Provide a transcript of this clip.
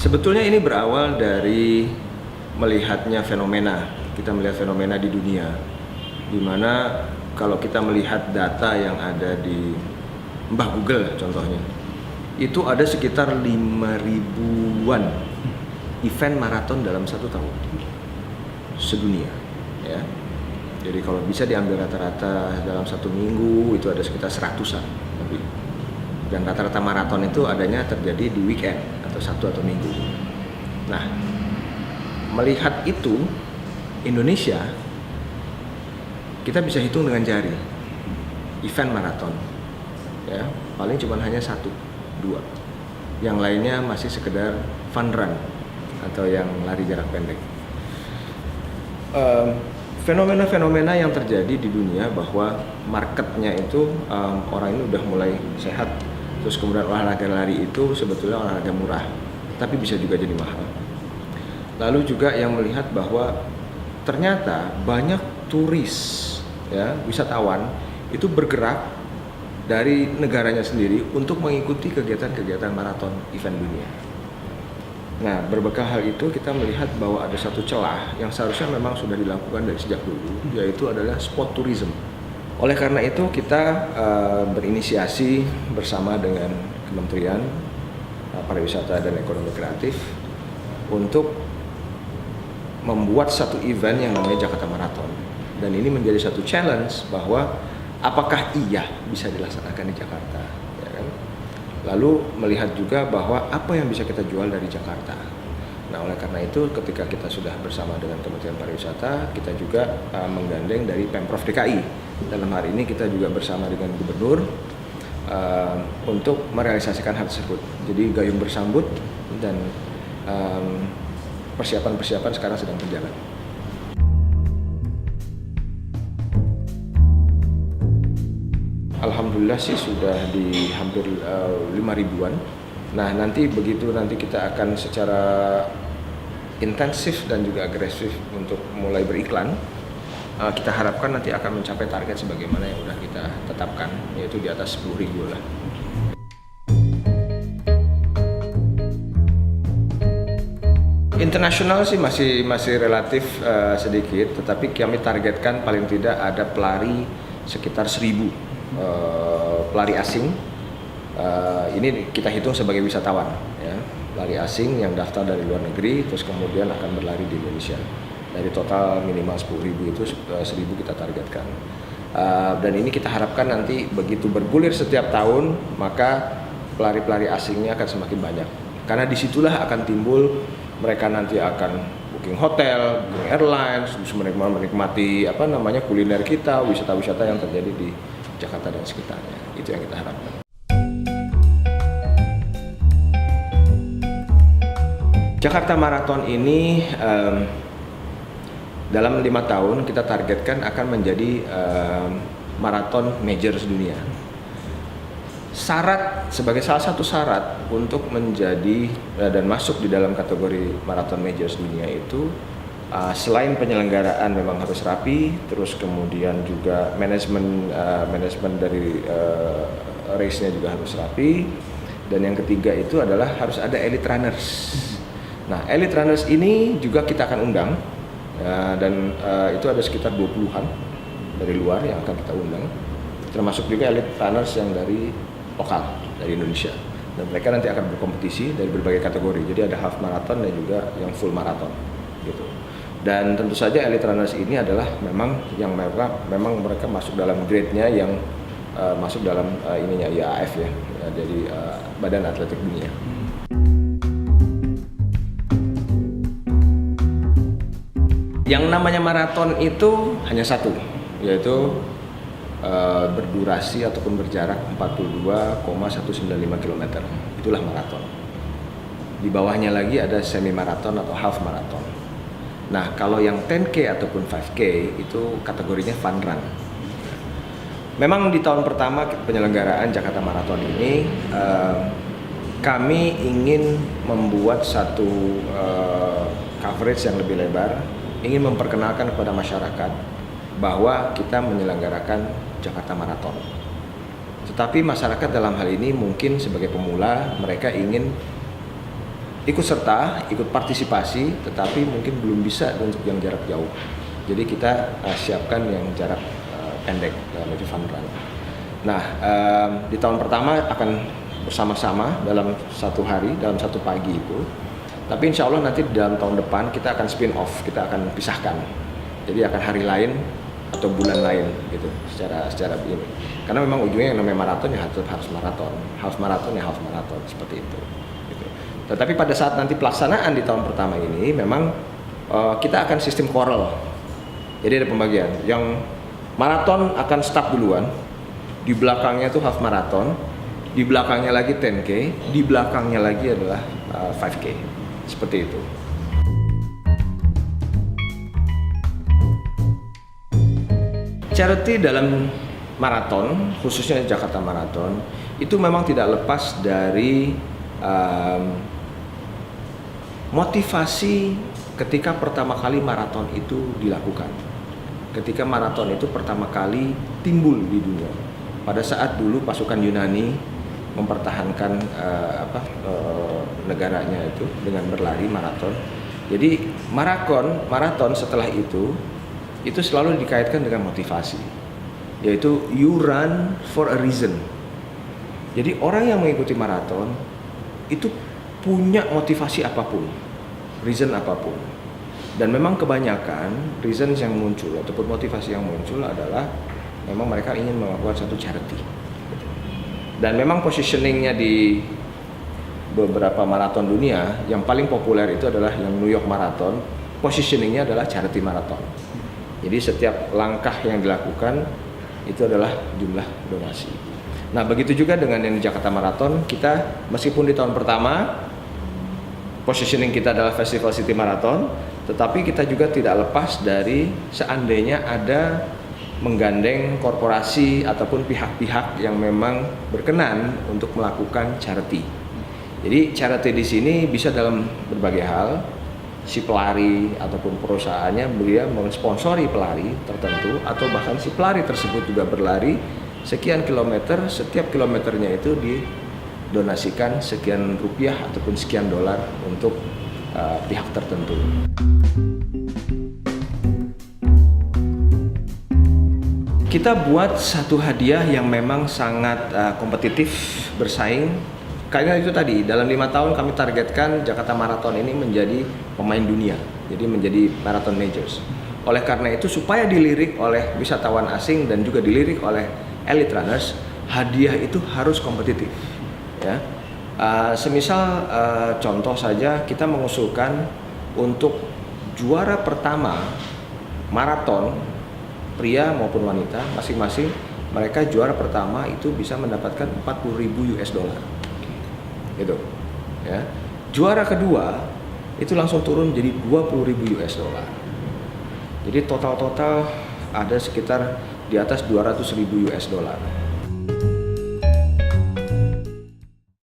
Sebetulnya ini berawal dari melihatnya fenomena. Kita melihat fenomena di dunia, di mana kalau kita melihat data yang ada di Mbah Google contohnya, itu ada sekitar 5.000-an event maraton dalam 1 tahun sedunia, ya. Jadi kalau bisa diambil rata-rata dalam 1 minggu itu ada sekitar 100-an lebih. Dan rata-rata maraton itu adanya terjadi di weekend atau Sabtu atau Minggu. Nah, melihat itu Indonesia kita bisa hitung dengan jari event maraton, ya paling cuma hanya 1, 2. Yang lainnya masih sekedar fun run atau yang lari jarak pendek. Fenomena-fenomena yang terjadi di dunia bahwa marketnya itu orang ini udah mulai sehat, terus kemudian olahraga lari itu sebetulnya olahraga murah, tapi bisa juga jadi mahal. Lalu juga yang melihat bahwa ternyata banyak turis, ya wisatawan itu bergerak dari negaranya sendiri untuk mengikuti kegiatan-kegiatan maraton event dunia. Nah, berbekal hal itu kita melihat bahwa ada satu celah yang seharusnya memang sudah dilakukan dari sejak dulu, yaitu adalah sport tourism. Oleh karena itu kita berinisiasi bersama dengan Kementerian Pariwisata dan Ekonomi Kreatif untuk membuat satu event yang namanya Jakarta Marathon. Dan ini menjadi satu challenge bahwa apakah iya bisa dilaksanakan di Jakarta, ya kan? Lalu melihat juga bahwa apa yang bisa kita jual dari Jakarta. Nah, oleh karena itu ketika kita sudah bersama dengan Kementerian Pariwisata, kita juga menggandeng dari Pemprov DKI. Dalam hari ini kita juga bersama dengan Gubernur untuk merealisasikan hal tersebut. Jadi gayung bersambut dan persiapan-persiapan sekarang sedang berjalan. Alhamdulillah sih sudah di hampir 5.000-an. Nah, nanti begitu nanti kita akan secara intensif dan juga agresif untuk mulai beriklan. Kita harapkan nanti akan mencapai target sebagaimana yang sudah kita tetapkan, yaitu di atas 10.000 lah. Internasional sih masih relatif sedikit, tetapi kami targetkan paling tidak ada pelari sekitar 1.000 pelari asing. Ini kita hitung sebagai wisatawan, ya, pelari asing yang daftar dari luar negeri terus kemudian akan berlari di Indonesia. Dari total minimal 10.000 itu 1.000 kita targetkan. Dan ini kita harapkan nanti begitu bergulir setiap tahun, maka pelari-pelari asingnya akan semakin banyak. Karena disitulah akan timbul mereka nanti akan booking hotel, booking airlines, menikmati kuliner kita, wisata-wisata yang terjadi di Jakarta dan sekitarnya. Itu yang kita harapkan. Jakarta Marathon ini dalam 5 tahun kita targetkan akan menjadi maraton major dunia. Syarat sebagai salah satu syarat untuk menjadi dan masuk di dalam kategori maraton major dunia itu selain penyelenggaraan memang harus rapi, terus kemudian juga manajemen dari race-nya juga harus rapi, dan yang ketiga itu adalah harus ada elite runners. Nah, elite runners ini juga kita akan undang, dan itu ada sekitar 20-an dari luar yang akan kita undang, termasuk juga elite runners yang dari lokal, dari Indonesia, dan mereka nanti akan berkompetisi dari berbagai kategori. Jadi ada half marathon dan juga yang full marathon gitu. Dan tentu saja elite runners ini adalah memang mereka masuk dalam grade-nya yang masuk dalam IAAF ya, dari Badan Atletik Dunia. Yang namanya maraton itu hanya satu, yaitu berdurasi ataupun berjarak 42,195 km. Itulah maraton. Di bawahnya lagi ada semi maraton atau half maraton. Nah, kalau yang 10K ataupun 5K itu kategorinya fun run. Memang di tahun pertama penyelenggaraan Jakarta Marathon ini kami ingin membuat satu coverage yang lebih lebar, ingin memperkenalkan kepada masyarakat bahwa kita menyelenggarakan Jakarta Marathon. Tetapi masyarakat dalam hal ini mungkin sebagai pemula mereka ingin ikut serta, ikut partisipasi, tetapi mungkin belum bisa untuk yang jarak jauh. Jadi kita siapkan yang jarak pendek, yaitu fun run. Nah, di tahun pertama akan bersama-sama dalam satu hari, dalam satu pagi itu. Tapi insya Allah nanti dalam tahun depan kita akan spin off, kita akan pisahkan. Jadi akan hari lain atau bulan lain gitu, secara ini. Karena memang ujungnya yang namanya maraton ya harus maraton, half maraton seperti itu. Gitu. Tetapi pada saat nanti pelaksanaan di tahun pertama ini, memang kita akan sistem choral. Jadi ada pembagian. Yang maraton akan start duluan, di belakangnya itu half maraton, di belakangnya lagi 10K, di belakangnya lagi adalah 5K. Seperti itu. Charity dalam maraton, khususnya Jakarta Marathon, itu memang tidak lepas dari motivasi ketika pertama kali maraton itu dilakukan. Ketika maraton itu pertama kali timbul di dunia. Pada saat dulu pasukan Yunani mempertahankan negaranya itu dengan berlari maraton. Jadi maraton setelah itu selalu dikaitkan dengan motivasi, yaitu you run for a reason. Jadi orang yang mengikuti maraton itu punya motivasi apapun, reason apapun. Dan memang kebanyakan reason yang muncul ataupun motivasi yang muncul adalah memang mereka ingin melakukan satu charity. Dan memang positioningnya di beberapa maraton dunia yang paling populer itu adalah yang New York Marathon. Positioningnya adalah charity marathon. Jadi setiap langkah yang dilakukan itu adalah jumlah donasi. Nah, begitu juga dengan yang di Jakarta Marathon, kita meskipun di tahun pertama positioning kita adalah Festival City Marathon, tetapi kita juga tidak lepas dari seandainya ada menggandeng korporasi ataupun pihak-pihak yang memang berkenan untuk melakukan charity. Jadi charity di sini bisa dalam berbagai hal. Si pelari ataupun perusahaannya dia mensponsori pelari tertentu, atau bahkan si pelari tersebut juga berlari sekian kilometer, setiap kilometernya itu didonasikan sekian rupiah ataupun sekian dolar untuk pihak tertentu. Kita buat satu hadiah yang memang sangat kompetitif, bersaing. Karena itu tadi, dalam 5 tahun kami targetkan Jakarta Marathon ini menjadi pemain dunia, jadi menjadi marathon majors. Oleh karena itu, supaya dilirik oleh wisatawan asing dan juga dilirik oleh elite runners, hadiah itu harus kompetitif. Ya. Semisal contoh saja, kita mengusulkan untuk juara pertama maraton pria maupun wanita masing-masing, mereka juara pertama itu bisa mendapatkan 40.000 US dollar. Gitu. Ya. Juara kedua itu langsung turun jadi 20.000 US dollar. Jadi total ada sekitar di atas 200.000 US dollar.